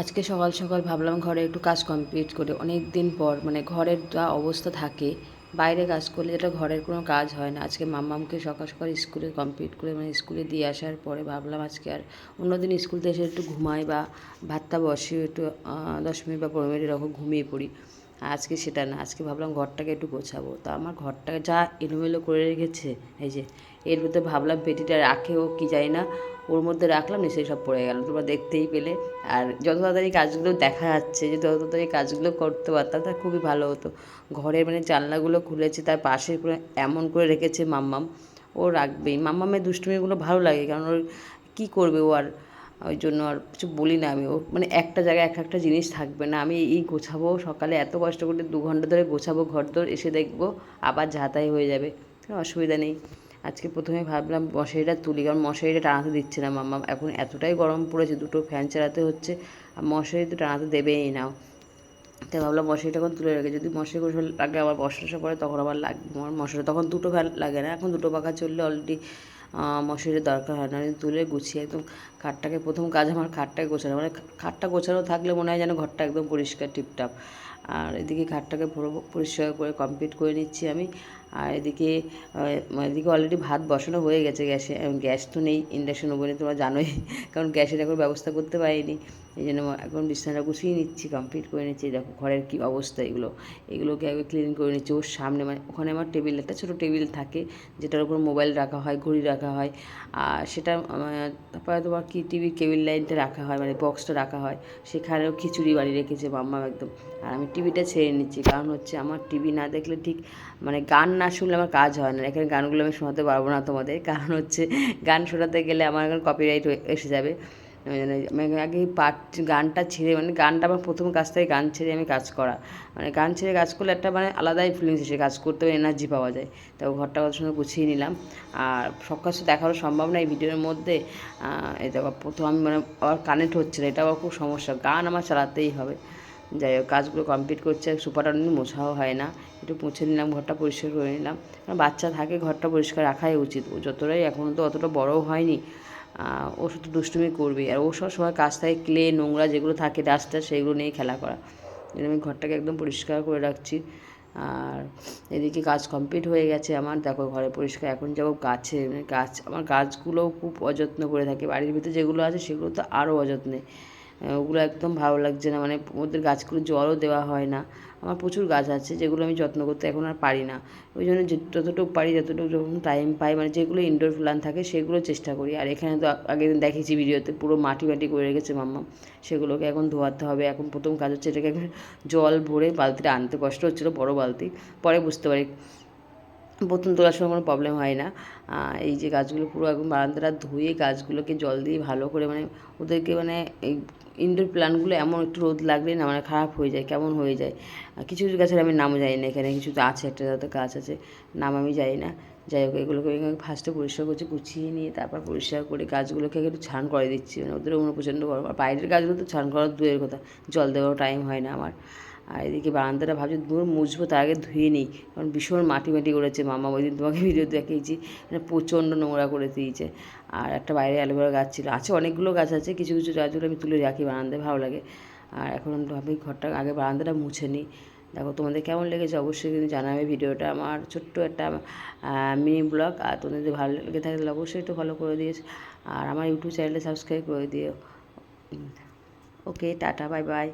আজকে সকাল সকাল ভাবলাম ঘরে একটু কাজ কমপ্লিট করে অনেক দিন পর মানে ঘরের যা অবস্থা থাকে বাইরে কাজ করলে যেটা ঘরের কোনো কাজ হয় না। আজকে মাম্মামকে সকাল সকাল স্কুলে কমপ্লিট করে মানে স্কুলে দিয়ে আসার পরে ভাবলাম আজকে আর অন্যদিন স্কুল থেকে এসে একটু ঘুমাই বা ভাতটা বসিয়ে একটু 10 মিনিট বা 15 মিনিট এরকম ঘুমিয়ে পড়ি। আজকে সেটা না, আজকে ভাবলাম ঘরটাকে একটু গোছাবো। তা আমার ঘরটাকে যা এলোমেলো করে রেখেছে, এই যে এর ভিতরে ভাবলাম পেটিটা রাখেও কি যায় না, ওর মধ্যে রাখলাম নিচে সব পড়ে গেল, তোমরা দেখতেই পেলে। আর যত তাড়াতাড়ি কাজগুলো দেখা যাচ্ছে যে যত তাড়াতাড়ি কাজগুলো করতে পারতাম তা খুবই ভালো হতো। ঘরের মানে জানলাগুলো খুলেছে, তার পাশে করে এমন করে রেখেছে মাম্মাম, ও রাখবেই। মাম্মামের দুষ্টুমিগুলো ভালো লাগে, কারণ ওর কী করবে ও আর, ওই জন্য আর কিছু বলি না আমি। ও মানে একটা জায়গায় এক একটা জিনিস থাকবে না, আমি এই গোছাবো সকালে এত কষ্ট করে 2 ঘন্টা ধরে গোছাবো ঘরদোর, এসে দেখবো আবার ঝাঁতাই হয়ে যাবে, কোনো অসুবিধা নেই। আজকে প্রথমে ভাবলাম মশারিটা তুলি, কারণ মশারিটা টানাতে দিচ্ছে না মাম্মাম, এখন এতটাই গরম পড়েছে, দুটো ফ্যান চালাতে হচ্ছে আর মশারি তো টানাতে দেবেই না। তাই ভাবলাম মশারিটা এখন তুলে রেখে, যদি মশারি গোসল লাগে আবার বর্ষা পরে তখন আবার লাগবে আমার মশারি, তখন দুটো ফ্যান লাগে না, এখন দুটো পাখা চললে অলরেডি মশারির দরকার হয় না। আমি তুলে গুছিয়ে একদম খাটটাকে, প্রথম কাজ আমার খাটটাকে গোছানো, মানে খাটটা গোছানো থাকলে মনে হয় যেন ঘরটা একদম পরিষ্কার টিপটাপ। আর এদিকে খাটটাকে পুরো পরিষ্কার করে কমপ্লিট করে নিচ্ছি আমি। আর এদিকে এদিকে অলরেডি ভাত বসানো হয়ে গেছে গ্যাসে, গ্যাস তো নেই, ইন্ডাকশন ওভেনে তোমরা জানোই, কারণ গ্যাসের এখন ব্যবস্থা করতে পারিনি। এই জন্য এখন বিছানাটা গুছিয়ে নিচ্ছি, কমপ্লিট করে নিচ্ছি। দেখো ঘরের কী অবস্থা, এগুলোকে আগে ক্লিন করে নিচ্ছি। ওর সামনে মানে ওখানে আমার টেবিল, একটা ছোটো টেবিল থাকে যেটার উপর মোবাইল রাখা হয়, ঘড়ি রাখা হয়, আর সেটা তারপরে তোমার কি টিভি কেবিল লাইনটা রাখা হয়, মানে বক্সটা রাখা হয়, সেখানেও খিচুড়ি বাড়ি রেখেছে মাম্মা একদম। আর আমি টিভিটা ছেড়ে নিচ্ছি, কারণ হচ্ছে আমার টিভি না দেখলে ঠিক মানে গান না শুনলে আমার কাজ হয় না। এখানে গানগুলো আমি শোনাতে পারবো না তোমাদের, কারণ হচ্ছে গান শোনাতে গেলে আমার এখন কপিরাইট এসে যাবে। মানে আগে গানটা ছেড়ে, মানে গানটা আমার প্রথম কাজ থেকে গান ছেড়ে আমি কাজ করা, মানে গান ছেড়ে কাজ করলে একটা মানে আলাদাই ফিলিংস এসে, কাজ করতে এনার্জি পাওয়া যায়। তো ঘরটা কত সুন্দর গুছিয়ে নিলাম। আর সব কাজ তো দেখানো সম্ভব না এই ভিডিওর মধ্যে। এটা প্রথম আমি মানে আবার কানেক্ট হচ্ছে না, এটা আবার খুব সমস্যা, গান আমার চালাতেই হবে। যাই হোক কাজগুলো কমপ্লিট করছে, সুপারটা মোছাও হয় না, একটু মুছে নিলাম, ঘরটা পরিষ্কার করে নিলাম। কারণ বাচ্চা থাকে ঘরটা পরিষ্কার রাখাই উচিত, ও যতটাই এখনও তো অতটা বড়ও হয়নি, ও শুধু দুষ্টুমি করবে। আর ও সব সময় কাজ থাকে ক্লে নোংরা যেগুলো থাকে ডাস্টার, সেগুলো নিয়ে খেলা করা। আমি ঘরটাকে একদম পরিষ্কার করে রাখছি। আর এদিকে কাজ কমপ্লিট হয়ে গেছে আমার, দেখো ঘরে পরিষ্কার। এখন যাবো গাছে, মানে গাছ, আমার গাছগুলোও খুব অযত্ন করে থাকে, বাড়ির ভিতরে যেগুলো আছে সেগুলো তো আরও অযত্নে, ওগুলো একদম ভালো লাগছে না, মানে ওদের গাছগুলো জলও দেওয়া হয় না। আমার প্রচুর গাছ আছে যেগুলো আমি যত্ন করতে এখন আর পারি না, ওই জন্য যতটুকু পারি, যতটুকু যখন টাইম পাই, মানে যেগুলো ইনডোর প্ল্যান্ট থাকে সেগুলো চেষ্টা করি। আর এখানে তো আগের দিন দেখেছি ভিডিওতে পুরো মাটি মাটি করে রেখেছে মাম্মা, সেগুলোকে এখন ধোয়াতে হবে। এখন প্রথম কাজ হচ্ছে এটাকে জল ভরে, বালতিটা আনতে কষ্ট হচ্ছিলো, বড় বালতি, পরে বুঝতে পারি প্রথম তোলার সময় কোনো প্রবলেম হয় না। এই যে গাছগুলো পুরো একদম বারান্দাটা ধুয়ে গাছগুলোকে জল দিয়ে ভালো করে, মানে ওদেরকে মানে এই ইনডোর প্ল্যান্টগুলো এমন একটু রোদ লাগলে না মানে খারাপ হয়ে যায়, কেমন হয়ে যায়। কিছু কিছু গাছের আমি নামও জানি না, এখানে কিছু তো আছে একটা যাতে গাছ আছে, নাম আমি জানি না। যাই হোক এগুলোকে ফার্স্টে পরিষ্কার করছি, গুছিয়ে নিয়ে তারপর পরিষ্কার করে গাছগুলোকে একটু ছান করে দিচ্ছি, মানে ওদের মনে প্রচণ্ড গরম। আর বাইরের গাছগুলো তো ছান করার দূরের কথা, জল দেওয়ার টাইম হয় না আমার। আর এদিকে বারান্দাটা ভাবছি দূর মুছবো, তার আগে ধুয়ে নিই, কারণ ভীষণ মাটি মাটি করেছে মামা, ওই দিন তোমাকে ভিডিও দেখিয়েছি, মানে প্রচণ্ড নোংরা করে দিয়েছে। আর একটা বাইরে অ্যালোভেরা গাছ ছিল, আছে অনেকগুলো গাছ আছে, কিছু কিছু গাছগুলো আমি তুলে রাখি বারান্দায়, ভালো লাগে। আর এখন ভাবি ঘরটা আগে বারান্দাটা মুছে নিই। দেখো তোমাদের কেমন লেগেছে অবশ্যই কিন্তু জানাবে ভিডিওটা, আমার ছোট্ট একটা মিনি ব্লগ। আর তোমাদের যদি ভালো লেগে থাকে তাহলে অবশ্যই একটু ফলো করে দিয়েছ, আর আমার ইউটিউব চ্যানেলটা সাবস্ক্রাইব করে দিও। ওকে, টাটা, বাই বাই।